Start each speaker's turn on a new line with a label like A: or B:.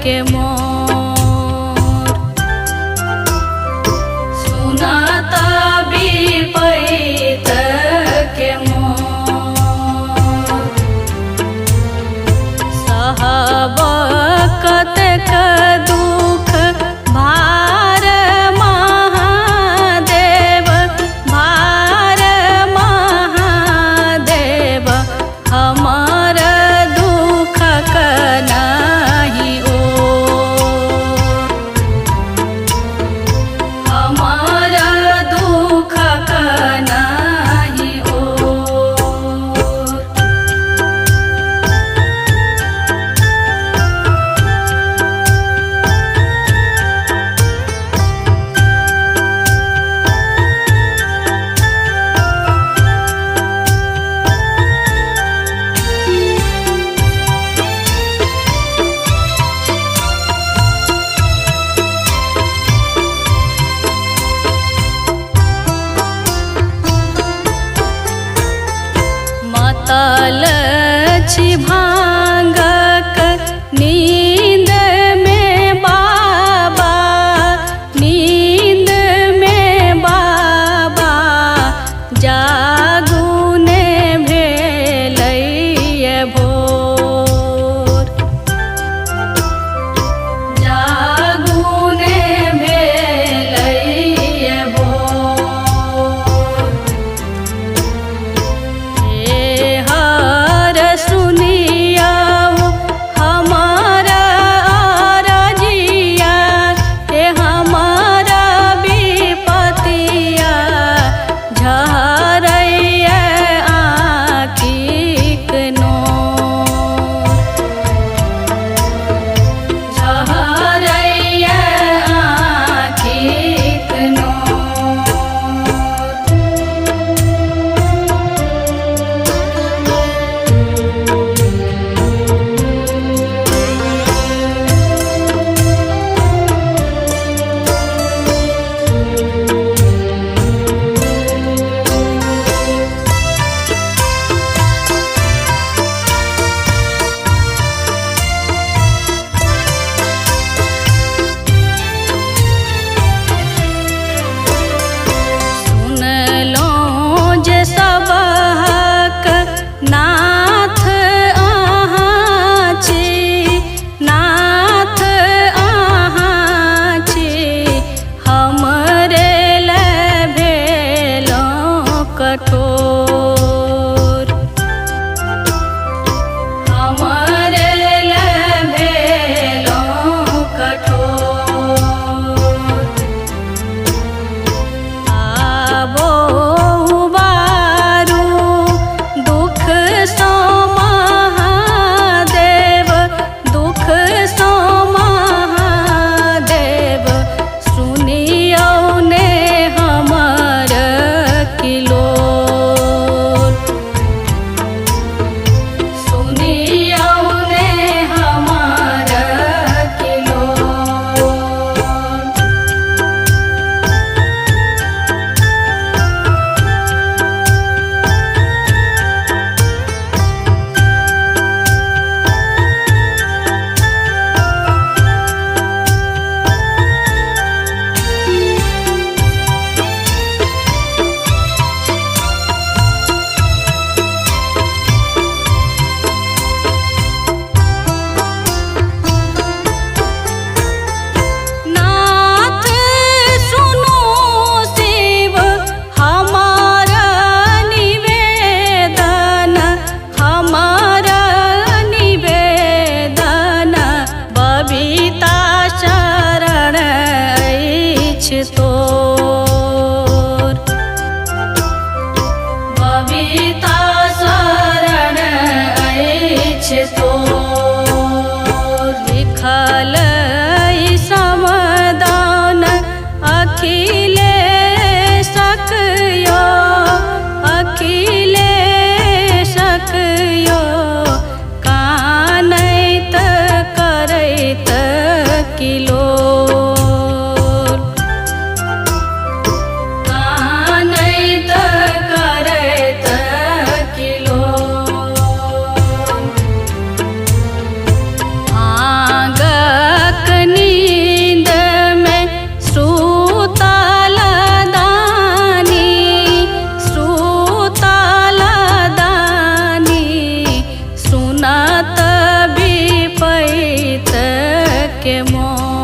A: के मोर सुनाता विपैत के मोर सहब कतेक दुख भार महादेव भार महादेव हमर दुख नाही हमर दुख नाही मतल छी भांगक नींद में बाबा नींद में बाबा जागू ने भेलैये भोर जागू ने भेलैये भोर हर सुनियाओ हमारा रजिया हे हमारा विपतिया झरैया आँखिक नोर झरैया आँखिक नोर सुनलौं जे सबहक नाथ अहाँ छी नाथ अहाँ छी हमरे लए भेलौं कठोर हमरे लए भेलौं कठोर आबो उबारू दुख सो महादेव दुख सो महादेव सुनियौ ने हमर किलोर सुनियौ ने हमर किलोर नाथ सुनो शिव हमार निवेदन हमार निवेदन बबीता शरण अछि तोर बबीता शरण अछि तोर लिखल समदान अखिलेशक यो अखिलेशक यो कानैत करैत કે મોં